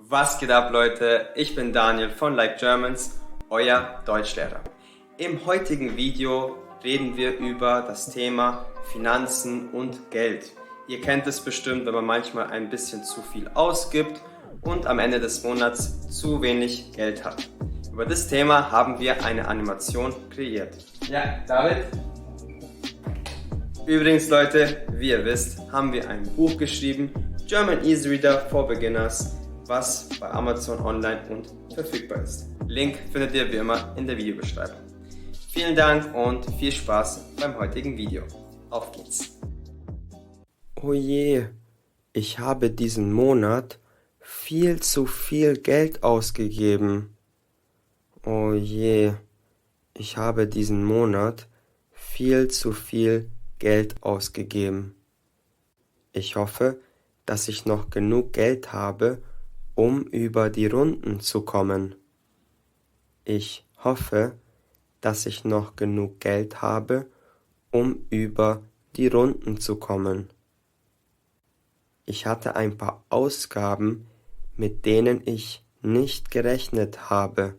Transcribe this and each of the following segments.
Was geht ab, Leute? Ich bin Daniel von Like Germans, euer Deutschlehrer. Im heutigen Video reden wir über das Thema Finanzen und Geld. Ihr kennt es bestimmt, wenn man manchmal ein bisschen zu viel ausgibt und am Ende des Monats zu wenig Geld hat. Über das Thema haben wir eine Animation kreiert. Ja, David? Übrigens, Leute, wie ihr wisst, haben wir ein Buch geschrieben, German Easy Reader for Beginners, was bei Amazon online und verfügbar ist. Link findet ihr wie immer in der Videobeschreibung. Vielen Dank und viel Spaß beim heutigen Video. Auf geht's! Oh je, ich habe diesen Monat viel zu viel Geld ausgegeben. Oh je, ich habe diesen Monat viel zu viel Geld ausgegeben. Ich hoffe, dass ich noch genug Geld habe, um über die Runden zu kommen. Ich hoffe, dass ich noch genug Geld habe, um über die Runden zu kommen. Ich hatte ein paar Ausgaben, mit denen ich nicht gerechnet habe.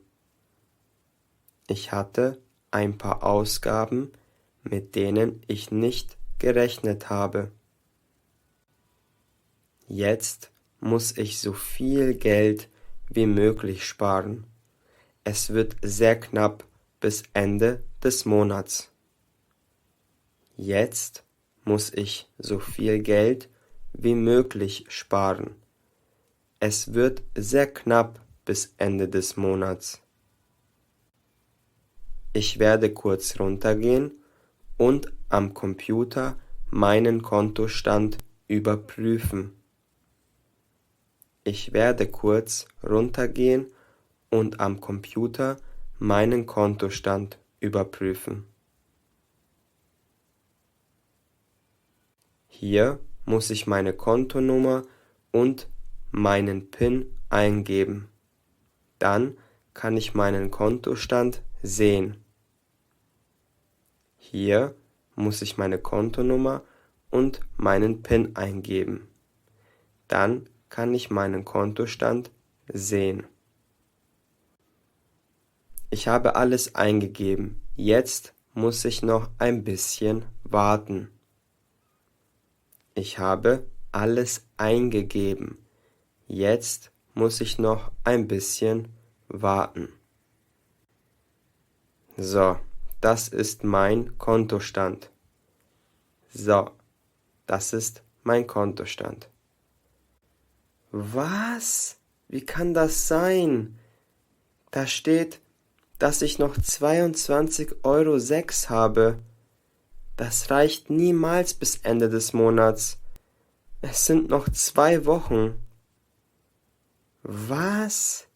Ich hatte ein paar Ausgaben, mit denen ich nicht gerechnet habe. Jetzt muss ich so viel Geld wie möglich sparen. Es wird sehr knapp bis Ende des Monats. Jetzt muss ich so viel Geld wie möglich sparen. Es wird sehr knapp bis Ende des Monats. Ich werde kurz runtergehen und am Computer meinen Kontostand überprüfen. Ich werde kurz runtergehen und am Computer meinen Kontostand überprüfen. Hier muss ich meine Kontonummer und meinen PIN eingeben. Dann kann ich meinen Kontostand sehen. Hier muss ich meine Kontonummer und meinen PIN eingeben. Dann kann ich meinen Kontostand sehen. Ich habe alles eingegeben. Jetzt muss ich noch ein bisschen warten. Ich habe alles eingegeben. Jetzt muss ich noch ein bisschen warten. So, das ist mein Kontostand. So, das ist mein Kontostand. Was? Wie kann das sein? Da steht, dass ich noch 22,06 € habe. Das reicht niemals bis Ende des Monats. Es sind noch 2 Wochen. Was?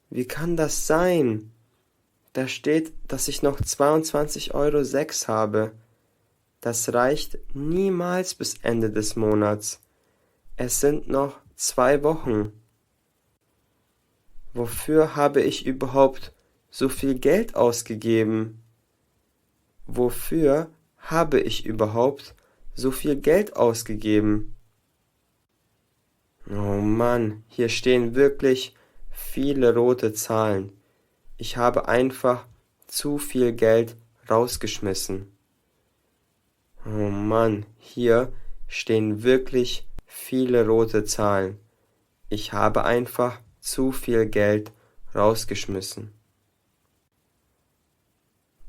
Wie kann das sein? Da steht, dass ich noch 22,06 € habe. Das reicht niemals bis Ende des Monats. Es sind noch 2 Wochen. Wofür habe ich überhaupt so viel Geld ausgegeben? Wofür habe ich überhaupt so viel Geld ausgegeben? Oh Mann, hier stehen wirklich viele rote Zahlen. Ich habe einfach zu viel Geld rausgeschmissen. Oh Mann, hier stehen wirklich viele rote Zahlen. Ich habe einfach zu viel Geld rausgeschmissen.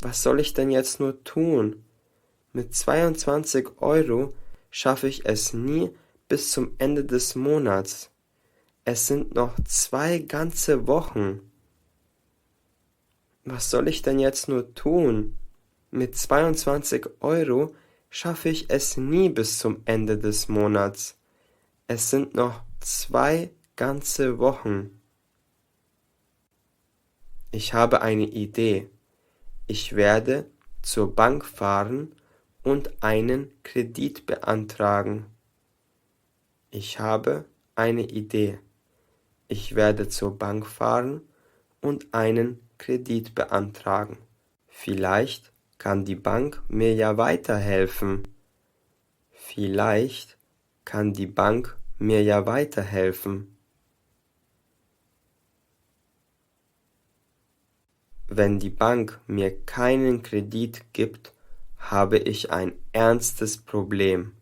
Was soll ich denn jetzt nur tun? Mit 22 € schaffe ich es nie bis zum Ende des Monats. Es sind noch 2 ganze Wochen. Was soll ich denn jetzt nur tun? Mit 22 € schaffe ich es nie bis zum Ende des Monats. Es sind noch 2 ganze Wochen. Ich habe eine Idee. Ich werde zur Bank fahren und einen Kredit beantragen. Ich habe eine Idee. Ich werde zur Bank fahren und einen Kredit beantragen. Vielleicht kann die Bank mir ja weiterhelfen. Vielleicht kann die Bank mir ja weiterhelfen. Wenn die Bank mir keinen Kredit gibt, habe ich ein ernstes Problem.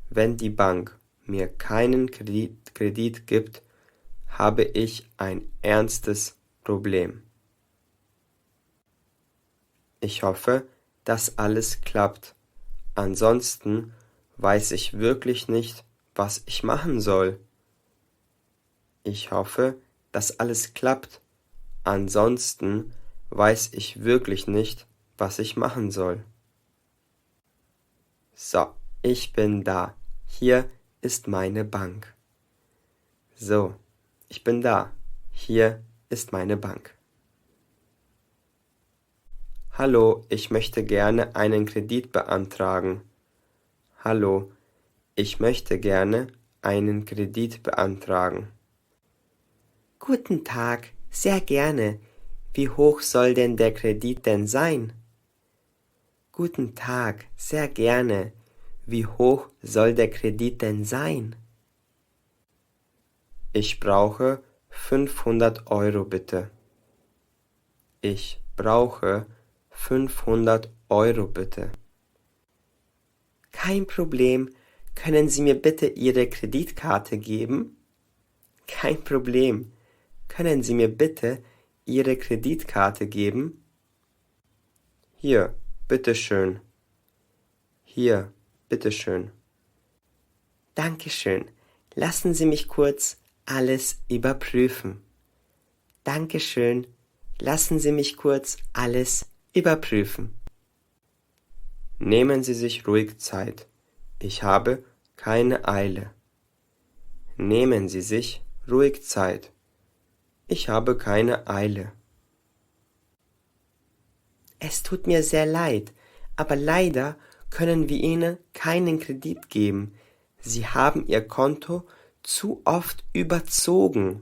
Wenn die Bank mir keinen Kredit gibt, habe ich ein ernstes Problem. Ich hoffe, dass alles klappt. Ansonsten weiß ich wirklich nicht, was ich machen soll. Ich hoffe, dass alles klappt. Ansonsten weiß ich wirklich nicht, was ich machen soll. So, ich bin da. Hier ist meine Bank. So, ich bin da. Hier ist meine Bank. Hallo, ich möchte gerne einen Kredit beantragen. Hallo, ich möchte gerne einen Kredit beantragen. Guten Tag, sehr gerne. Wie hoch soll denn der Kredit denn sein? Guten Tag, sehr gerne. Wie hoch soll der Kredit denn sein? Ich brauche 500 Euro bitte. Ich brauche 500 Euro bitte. Kein Problem. Können Sie mir bitte Ihre Kreditkarte geben? Kein Problem. Können Sie mir bitte Ihre Kreditkarte geben? Hier, bitteschön. Hier, bitteschön. Dankeschön. Lassen Sie mich kurz alles überprüfen. Dankeschön. Lassen Sie mich kurz alles überprüfen. Nehmen Sie sich ruhig Zeit. Ich habe keine Eile. Nehmen Sie sich ruhig Zeit. Ich habe keine Eile. Es tut mir sehr leid, aber leider können wir Ihnen keinen Kredit geben. Sie haben Ihr Konto zu oft überzogen.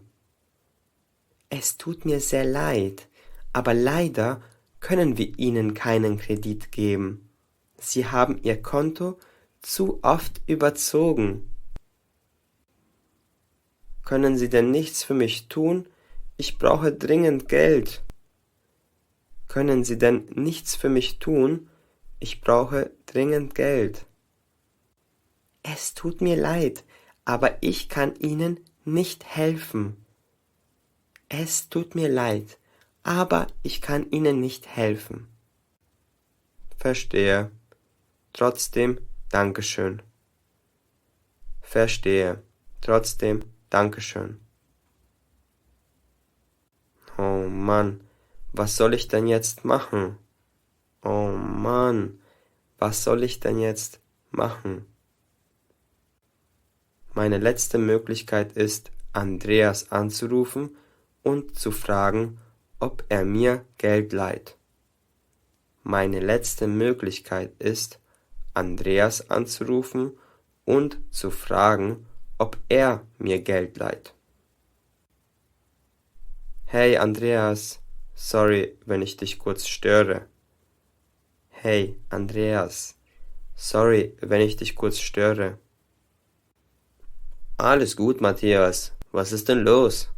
Es tut mir sehr leid, aber leider können wir Ihnen keinen Kredit geben. Sie haben Ihr Konto zu oft überzogen. Können Sie denn nichts für mich tun? Ich brauche dringend Geld. Können Sie denn nichts für mich tun? Ich brauche dringend Geld. Es tut mir leid, aber ich kann Ihnen nicht helfen. Es tut mir leid, aber ich kann Ihnen nicht helfen. Verstehe. Trotzdem, Dankeschön. Verstehe. Trotzdem, Dankeschön. Oh Mann, was soll ich denn jetzt machen? Oh Mann, was soll ich denn jetzt machen? Meine letzte Möglichkeit ist, Andreas anzurufen und zu fragen, ob er mir Geld leiht. Meine letzte Möglichkeit ist, Andreas anzurufen und zu fragen, ob er mir Geld leiht. Hey Andreas, sorry, wenn ich dich kurz störe. Hey Andreas, sorry, wenn ich dich kurz störe. Alles gut, Matthias, was ist denn los?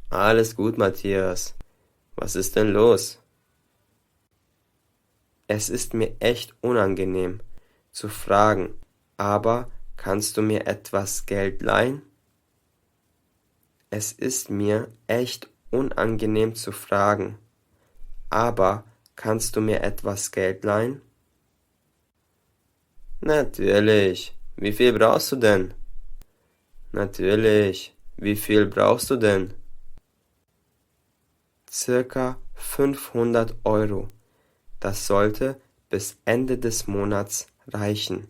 Alles gut, Matthias, was ist denn los? Es ist mir echt unangenehm zu fragen, aber kannst du mir etwas Geld leihen? Es ist mir echt unangenehm zu fragen, aber kannst du mir etwas Geld leihen? Natürlich. Wie viel brauchst du denn? Natürlich. Wie viel brauchst du denn? Circa 500 Euro. Das sollte bis Ende des Monats reichen.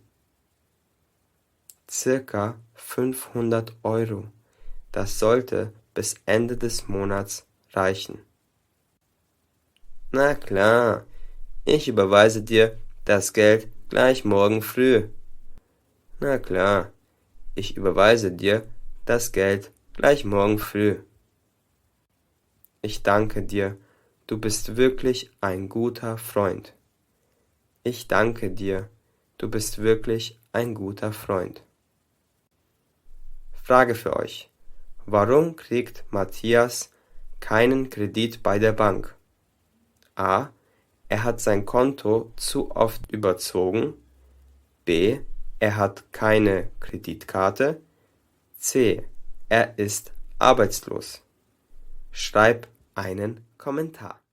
Circa 500 Euro. Das sollte bis Ende des Monats reichen. Na klar, ich überweise dir das Geld gleich morgen früh. Na klar, ich überweise dir das Geld gleich morgen früh. Ich danke dir, du bist wirklich ein guter Freund. Ich danke dir, du bist wirklich ein guter Freund. Frage für euch. Warum kriegt Matthias keinen Kredit bei der Bank? A. Er hat sein Konto zu oft überzogen. B. Er hat keine Kreditkarte. C. Er ist arbeitslos. Schreib einen Kommentar.